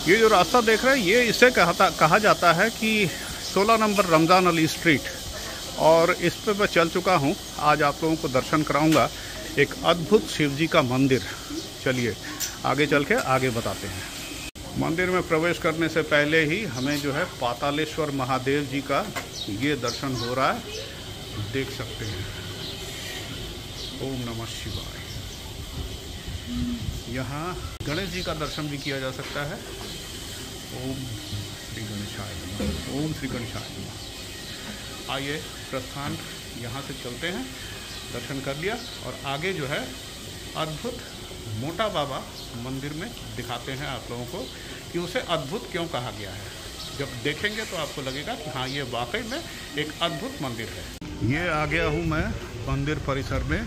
ये जो रास्ता देख रहे हैं ये इसे कहा जाता है कि 16 नंबर रमज़ान अली स्ट्रीट, और इस पे मैं चल चुका हूँ। आज आप लोगों को दर्शन कराऊंगा एक अद्भुत शिव जी का मंदिर। चलिए आगे चल के आगे बताते हैं। मंदिर में प्रवेश करने से पहले ही हमें जो है पातालेश्वर महादेव जी का ये दर्शन हो रहा है, देख सकते हैं। ओम नमः शिवाय। यहाँ गणेश जी का दर्शन भी किया जा सकता है। ओम श्री गणेशाय नमः। ओम श्री गणेशाय नमः। आइए प्रस्थान यहाँ से चलते हैं। दर्शन कर लिया और आगे जो है अद्भुत मोटा बाबा मंदिर में दिखाते हैं आप लोगों को कि उसे अद्भुत क्यों कहा गया है। जब देखेंगे तो आपको लगेगा कि हाँ, ये वाकई में एक अद्भुत मंदिर है। ये आ गया हूँ मैं मंदिर परिसर में,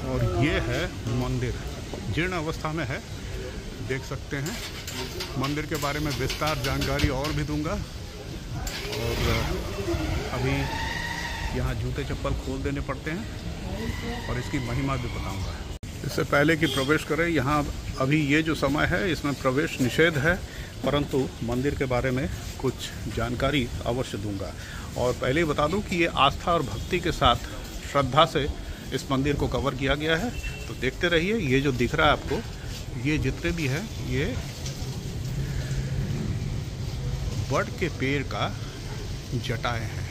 और ये है मंदिर। जीर्ण अवस्था में है, देख सकते हैं। मंदिर के बारे में विस्तार जानकारी और भी दूंगा, और अभी यहाँ जूते चप्पल खोल देने पड़ते हैं और इसकी महिमा भी बताऊंगा। इससे पहले कि प्रवेश करें, यहाँ अभी ये जो समय है इसमें प्रवेश निषेध है, परंतु मंदिर के बारे में कुछ जानकारी अवश्य दूंगा। और पहले ही बता दूं कि ये आस्था और भक्ति के साथ श्रद्धा से इस मंदिर को कवर किया गया है। तो देखते रहिए। ये जो दिख रहा है आपको, ये जितने भी हैं ये वट के पेड़ का जटाएं हैं।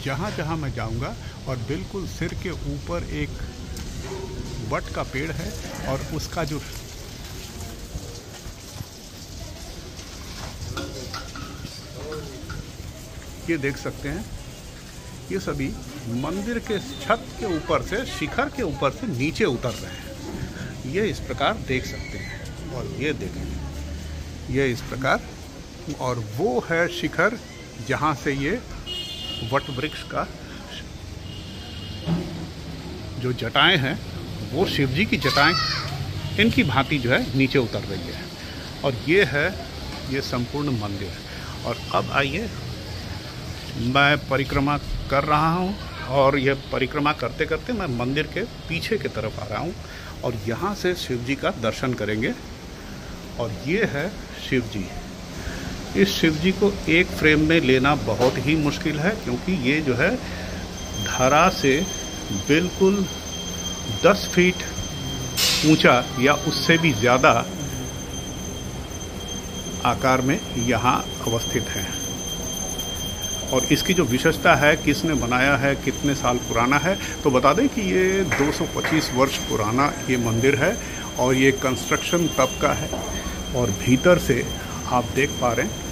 जहाँ जहाँ मैं जाऊँगा और बिल्कुल सिर के ऊपर एक वट का पेड़ है, और उसका जो ये देख सकते हैं, ये सभी मंदिर के छत के ऊपर से, शिखर के ऊपर से नीचे उतर रहे हैं। ये इस प्रकार देख सकते हैं, और ये देखें, ये इस प्रकार। और वो है शिखर जहाँ से ये वट वृक्ष का जो जटाएं हैं, वो शिव जी की जटाएं इनकी भांति जो है नीचे उतर रही है। और ये है ये संपूर्ण मंदिर। और अब आइए, मैं परिक्रमा कर रहा हूँ, और यह परिक्रमा करते करते मैं मंदिर के पीछे की तरफ आ रहा हूँ, और यहाँ से शिव जी का दर्शन करेंगे। और ये है शिव जी। इस शिव जी को एक फ्रेम में लेना बहुत ही मुश्किल है, क्योंकि ये जो है धरा से बिल्कुल 10 फीट ऊंचा या उससे भी ज़्यादा आकार में यहाँ अवस्थित है। और इसकी जो विशेषता है, किसने बनाया है, कितने साल पुराना है, तो बता दें कि ये 225 वर्ष पुराना ये मंदिर है, और ये कंस्ट्रक्शन तब का है। और भीतर से आप देख पा रहे हैं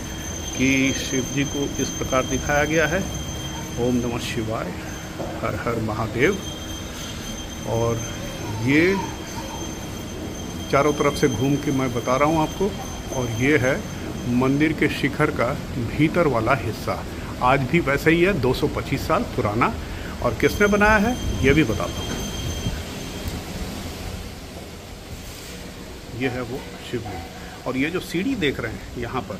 कि शिव जी को इस प्रकार दिखाया गया है। ओम नमः शिवाय, हर हर महादेव। और ये चारों तरफ से घूम के मैं बता रहा हूँ आपको। और ये है मंदिर के शिखर का भीतर वाला हिस्सा। आज भी वैसे ही है, 225 साल पुराना। और किसने बनाया है ये भी बताता हूँ। ये है वो शिवलिंग। और ये जो सीढ़ी देख रहे हैं यहाँ पर,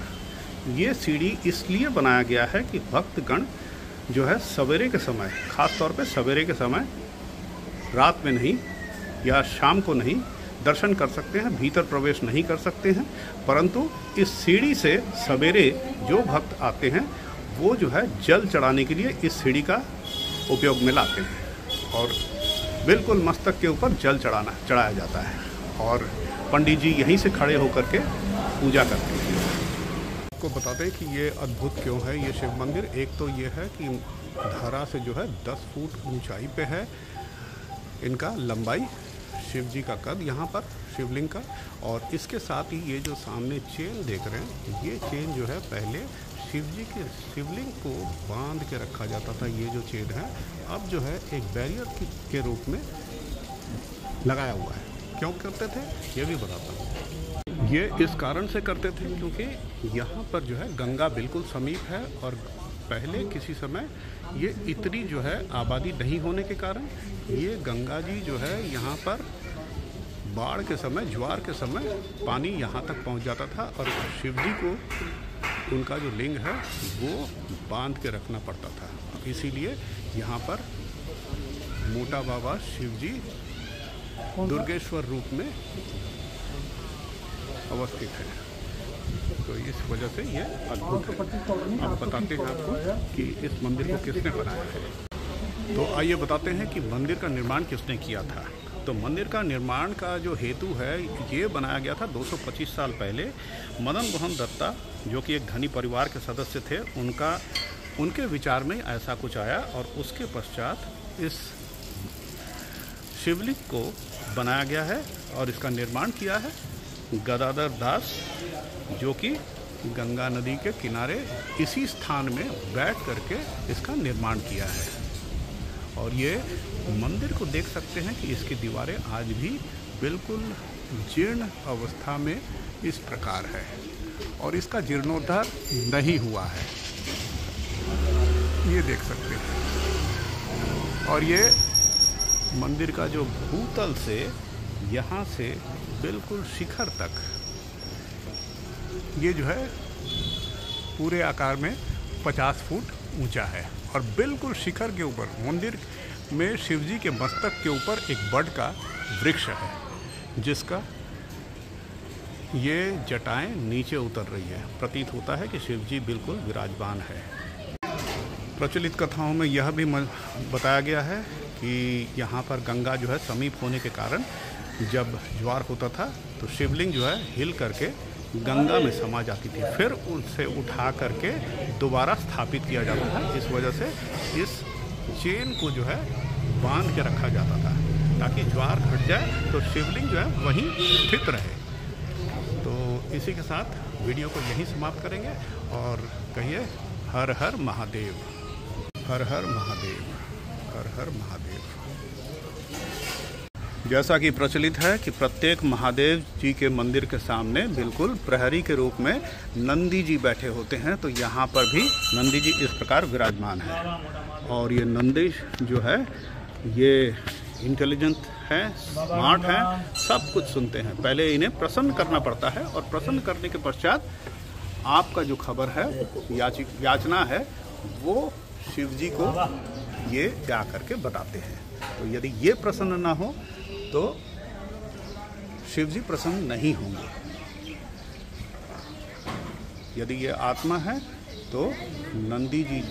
ये सीढ़ी इसलिए बनाया गया है कि भक्तगण जो है सवेरे के समय, ख़ास तौर पे सवेरे के समय, रात में नहीं या शाम को नहीं दर्शन कर सकते हैं, भीतर प्रवेश नहीं कर सकते हैं। परंतु इस सीढ़ी से सवेरे जो भक्त आते हैं वो जो है जल चढ़ाने के लिए इस सीढ़ी का उपयोग में लाते हैं, और बिल्कुल मस्तक के ऊपर जल चढ़ाया जाता है, और पंडित जी यहीं से खड़े होकर के पूजा करते हैं। आपको बताते हैं कि ये अद्भुत क्यों है ये शिव मंदिर। एक तो ये है कि धरा से जो है 10 फुट ऊंचाई पे है इनका लंबाई, शिव जी का कद यहाँ पर शिवलिंग का। और इसके साथ ही ये जो सामने चेन देख रहे हैं, ये चेन जो है पहले शिव जी के शिवलिंग को बांध के रखा जाता था। ये जो चेन है अब जो है एक बैरियर के रूप में लगाया हुआ है। क्यों करते थे ये भी बताता हूँ। ये इस कारण से करते थे क्योंकि यहाँ पर जो है गंगा बिल्कुल समीप है, और पहले किसी समय ये इतनी जो है आबादी नहीं होने के कारण ये गंगा जी जो है यहाँ पर बाढ़ के समय, ज्वार के समय पानी यहाँ तक पहुँच जाता था, और शिव जी को उनका जो लिंग है वो बांध के रखना पड़ता था। इसीलिए यहाँ पर मोटा बाबा शिव जी दुर्गेश्वर रूप में अवस्थित है। तो इस वजह से ये अद्भुत है। अब बताते हैं आपको कि इस मंदिर को किसने बनाया है। तो आइए बताते हैं कि मंदिर का निर्माण किसने किया था। तो मंदिर का निर्माण का जो हेतु है, ये बनाया गया था 225 साल पहले। मदन मोहन दत्ता, जो कि एक धनी परिवार के सदस्य थे, उनके विचार में ऐसा कुछ आया और उसके पश्चात इस शिवलिंग को बनाया गया है और इसका निर्माण किया है गदाधर दास, जो कि गंगा नदी के किनारे इसी स्थान में बैठ करके इसका निर्माण किया है। और ये मंदिर को देख सकते हैं कि इसकी दीवारें आज भी बिल्कुल जीर्ण अवस्था में इस प्रकार है और इसका जीर्णोद्धार नहीं हुआ है, ये देख सकते हैं। और ये मंदिर का जो भूतल से यहाँ से बिल्कुल शिखर तक, ये जो है पूरे आकार में 50 फुट ऊंचा है और बिल्कुल शिखर के ऊपर मंदिर में शिवजी के मस्तक के ऊपर एक बड़ का वृक्ष है, जिसका ये जटाएं नीचे उतर रही है। प्रतीत होता है कि शिवजी बिल्कुल विराजमान है। प्रचलित कथाओं में यह भी बताया गया है कि यहाँ पर गंगा जो है समीप होने के कारण जब ज्वार होता था तो शिवलिंग जो है हिल करके गंगा में समा जाती थी, फिर उसे उठा करके दोबारा स्थापित किया जाता था। इस वजह से इस चेन को जो है बांध के रखा जाता था ताकि ज्वार घट जाए तो शिवलिंग जो है वहीं स्थित रहे। तो इसी के साथ वीडियो को यहीं समाप्त करेंगे और कहिए हर हर महादेव, हर हर महादेव, हर हर महादेव। जैसा कि प्रचलित है कि प्रत्येक महादेव जी के मंदिर के सामने बिल्कुल प्रहरी के रूप में नंदी जी बैठे होते हैं, तो यहाँ पर भी नंदी जी इस प्रकार विराजमान है। और ये नंदी जो है ये इंटेलिजेंट है, स्मार्ट है, सब कुछ सुनते हैं। पहले इन्हें प्रसन्न करना पड़ता है और प्रसन्न करने के पश्चात आपका जो खबर है, याचना है, वो शिव जी को ये जा करके बताते हैं। तो यदि ये प्रसन्न ना हो तो शिव जी प्रसन्न नहीं होंगे। यदि ये आत्मा है तो नंदी जी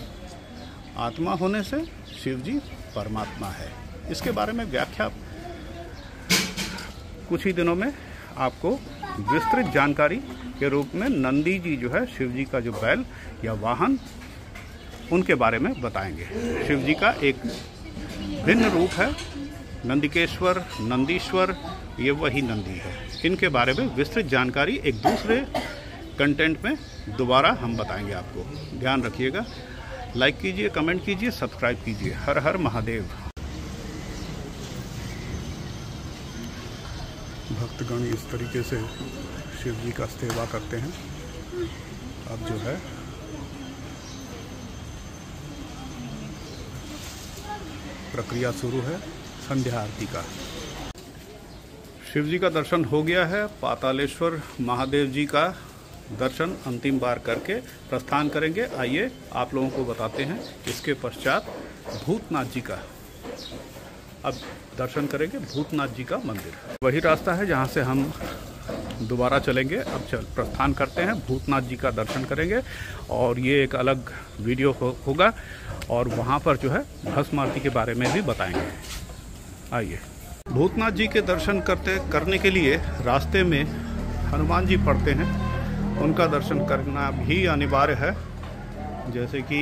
आत्मा होने से शिव जी परमात्मा है। इसके बारे में व्याख्या कुछ ही दिनों में आपको विस्तृत जानकारी के रूप में नंदी जी जो है शिव जी का जो बैल या वाहन, उनके बारे में बताएंगे। शिव जी का एक भिन्न रूप है, नंदिकेश्वर, नंदीश्वर, ये वही नंदी है। इनके बारे में विस्तृत जानकारी एक दूसरे कंटेंट में दोबारा हम बताएंगे आपको। ध्यान रखिएगा, लाइक कीजिए, कमेंट कीजिए, सब्सक्राइब कीजिए। हर हर महादेव। भक्तगण इस तरीके से शिव जी का सेवा करते हैं। अब जो है प्रक्रिया शुरू है संध्या आरती का। शिव जी का दर्शन हो गया है। पातालेश्वर महादेव जी का दर्शन अंतिम बार करके प्रस्थान करेंगे। आइए आप लोगों को बताते हैं। इसके पश्चात भूतनाथ जी का अब दर्शन करेंगे, भूतनाथ जी का मंदिर। वही रास्ता है जहां से हम दोबारा चलेंगे। अब प्रस्थान करते हैं, भूतनाथ जी का दर्शन करेंगे और ये एक अलग वीडियो होगा और वहाँ पर जो है भस्म आरती के बारे में भी बताएंगे। आइए। भूतनाथ जी के दर्शन करने के लिए रास्ते में हनुमान जी पड़ते हैं, उनका दर्शन करना भी अनिवार्य है। जैसे कि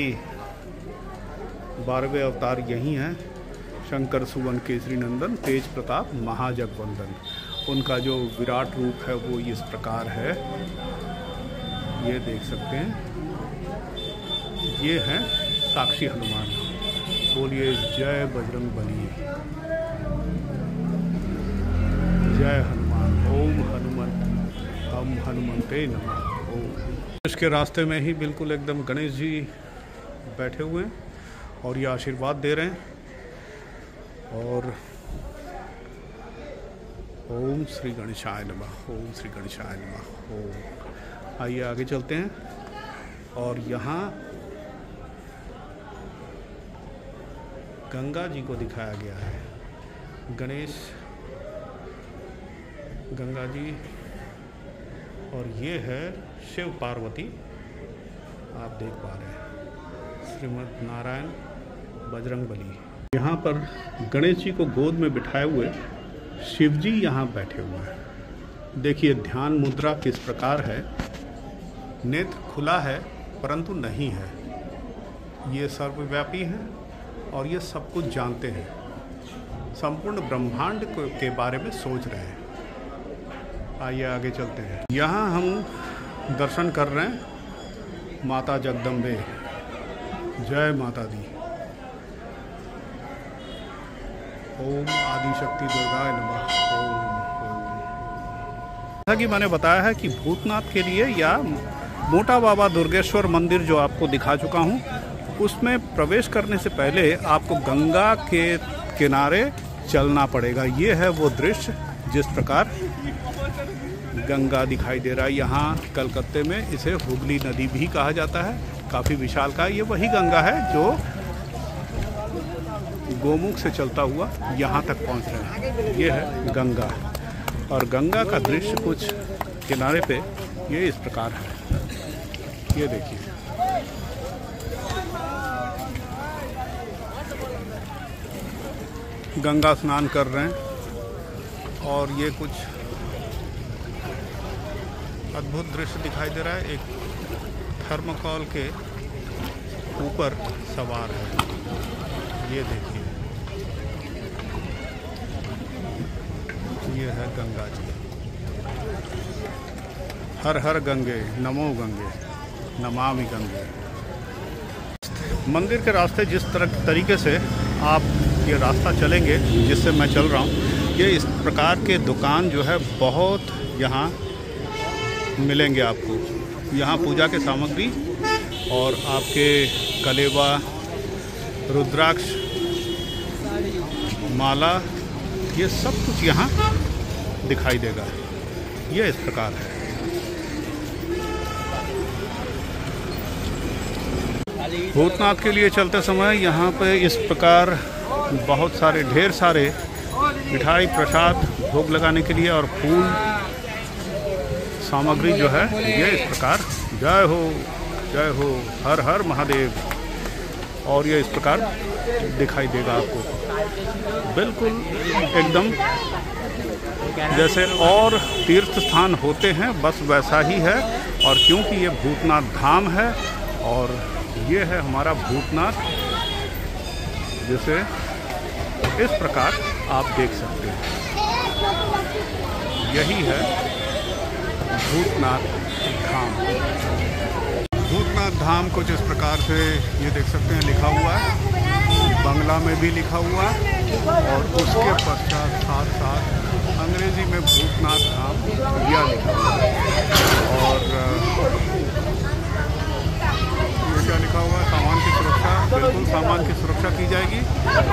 12वें अवतार यही हैं, शंकर सुवन केसरी नंदन, तेज प्रताप महाजगवंदन। उनका जो विराट रूप है वो इस प्रकार है, ये देख सकते हैं। ये हैं साक्षी हनुमान। बोलिए जय बजरंग बली, जय हनुमान। ओम हनुमंत हम हनुमंते नमः। ओम। इसके रास्ते में ही बिल्कुल एकदम गणेश जी बैठे हुए हैं और ये आशीर्वाद दे रहे हैं। और ओम श्री गणेशाय नमः, ओम श्री गणेशाय नमः। ओम। आइए आगे चलते हैं और यहाँ गंगा जी को दिखाया गया है। गणेश, गंगा जी और ये है शिव पार्वती, आप देख पा रहे हैं, श्रीमद् नारायण बजरंगबली। यहाँ पर गणेश जी को गोद में बिठाए हुए शिव जी यहाँ बैठे हुए हैं। देखिए ध्यान मुद्रा किस प्रकार है, नेत्र खुला है परंतु नहीं है। ये सर्वव्यापी हैं और ये सब कुछ जानते हैं, संपूर्ण ब्रह्मांड के बारे में सोच रहे हैं। आइए आगे चलते हैं। यहाँ हम दर्शन कर रहे हैं माता जगदम्बे, जय माता दी। ओम आदिशक्ति दुर्गाय नमः। जैसा कि मैंने बताया है कि भूतनाथ के लिए या मोटा बाबा दुर्गेश्वर मंदिर जो आपको दिखा चुका हूँ, उसमें प्रवेश करने से पहले आपको गंगा के किनारे चलना पड़ेगा। ये है वो दृश्य जिस प्रकार गंगा दिखाई दे रहा है। यहाँ कलकत्ते में इसे हुगली नदी भी कहा जाता है, काफ़ी विशालकाय। ये वही गंगा है जो गोमुख से चलता हुआ यहाँ तक पहुँच रहा है। ये है गंगा, और गंगा का दृश्य कुछ किनारे पे ये इस प्रकार है। ये देखिए, गंगा स्नान कर रहे हैं और ये कुछ अद्भुत दृश्य दिखाई दे रहा है। एक थर्मोकोल के ऊपर सवार है, ये देखिए, ये है गंगा जी। हर हर गंगे, नमो गंगे, नमामि गंगे। मंदिर के रास्ते जिस तरीके से आप ये रास्ता चलेंगे जिससे मैं चल रहा हूँ, ये इस प्रकार के दुकान जो है बहुत यहाँ मिलेंगे आपको। यहाँ पूजा के सामग्री और आपके कलेवा, रुद्राक्ष माला, ये सब कुछ यहाँ दिखाई देगा। ये इस प्रकार है। भूतनाथ के लिए चलते समय यहाँ पे इस प्रकार बहुत सारे, ढेर सारे मिठाई, प्रसाद भोग लगाने के लिए और फूल सामग्री जो है ये इस प्रकार, जय हो जय हो, हर हर महादेव। और ये इस प्रकार दिखाई देगा आपको, बिल्कुल एकदम जैसे और तीर्थ स्थान होते हैं, बस वैसा ही है। और क्योंकि ये भूतनाथ धाम है और ये है हमारा भूतनाथ, जिसे इस प्रकार आप देख सकते हैं। यही है भूतनाथ धाम। भूतनाथ धाम कुछ इस प्रकार से ये देख सकते हैं, लिखा हुआ है, बांग्ला में भी लिखा हुआ है और उसके पश्चात साथ साथ अंग्रेजी में भूतनाथ धाम यह लिखा हुआ है। और क्या लिखा हुआ है, सामान की सुरक्षा, बिल्कुल सामान की सुरक्षा की जाएगी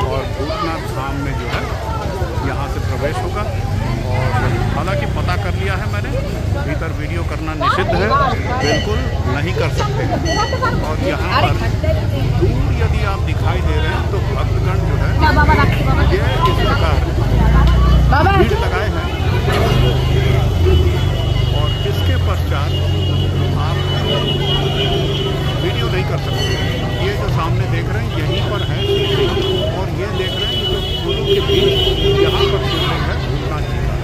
और भूतनाथ धाम में जो है यहाँ से प्रवेश होगा। और हालांकि पता कर लिया है मैंने, भीतर वीडियो करना निषिद्ध है, बिल्कुल नहीं कर सकते। और यहाँ पर दूर यदि आप दिखाई दे रहे हैं तो भक्तगण जो है ये इस प्रकार भीड़ लगाए हैं और इसके पश्चात आप वीडियो नहीं कर सकते। ये जो सामने देख रहे हैं यहीं पर है और ये देख रहे हैं जो फूलों के बीच यहाँ पर शिवलिंग है भूतनाथ जी का।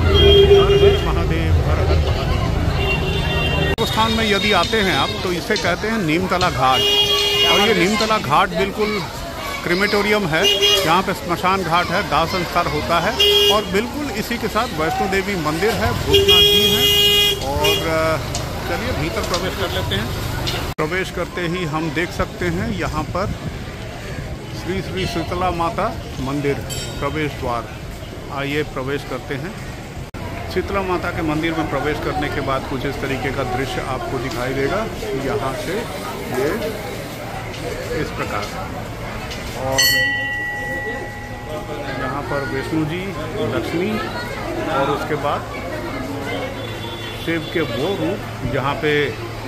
हर हर महादेव, हर हर महादेव। स्थान में यदि आते हैं आप तो इसे कहते हैं नीमतला घाट। और ये नीमतला घाट बिल्कुल क्रिमेटोरियम है, यहाँ पे स्मशान घाट है, दाह संस्कार होता है। और बिल्कुल इसी के साथ वैष्णो देवी मंदिर है, भूतनाथ जी हैं। और चलिए भीतर प्रवेश कर लेते हैं। प्रवेश करते ही हम देख सकते हैं यहाँ पर श्री श्री शीतला माता मंदिर प्रवेश द्वार। आइए प्रवेश करते हैं। शीतला माता के मंदिर में प्रवेश करने के बाद कुछ इस तरीके का दृश्य आपको दिखाई देगा। यहाँ से ये इस प्रकार, और यहाँ पर विष्णु जी, लक्ष्मी और उसके बाद शिव के वो रूप जहाँ पे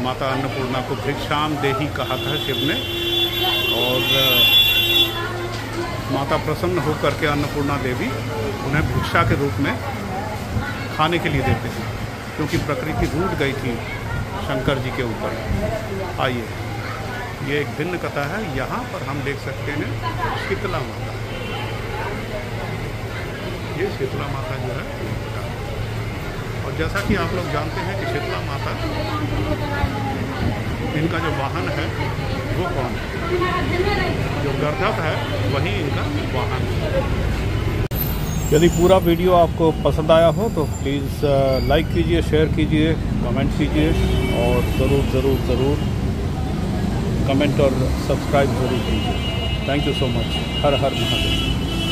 माता अन्नपूर्णा को भिक्षाम देही कहा था शिव ने। और माता प्रसन्न होकर के अन्नपूर्णा देवी उन्हें भिक्षा के रूप में खाने के लिए देते हैं। क्योंकि प्रकृति रूठ गई थी शंकर जी के ऊपर। आइए, ये एक भिन्न कथा है। यहाँ पर हम देख सकते हैं शीतला माता। ये शीतला माता जो है, और जैसा कि आप लोग जानते हैं कि शीतला माता, इनका जो वाहन है वो कौन है? जो गर्दभ है वही इनका वाहन है। यदि पूरा वीडियो आपको पसंद आया हो तो प्लीज़ लाइक कीजिए, शेयर कीजिए, कमेंट कीजिए और ज़रूर कमेंट और सब्सक्राइब ज़रूर कीजिए। Thank you so much. Her her Mahadev.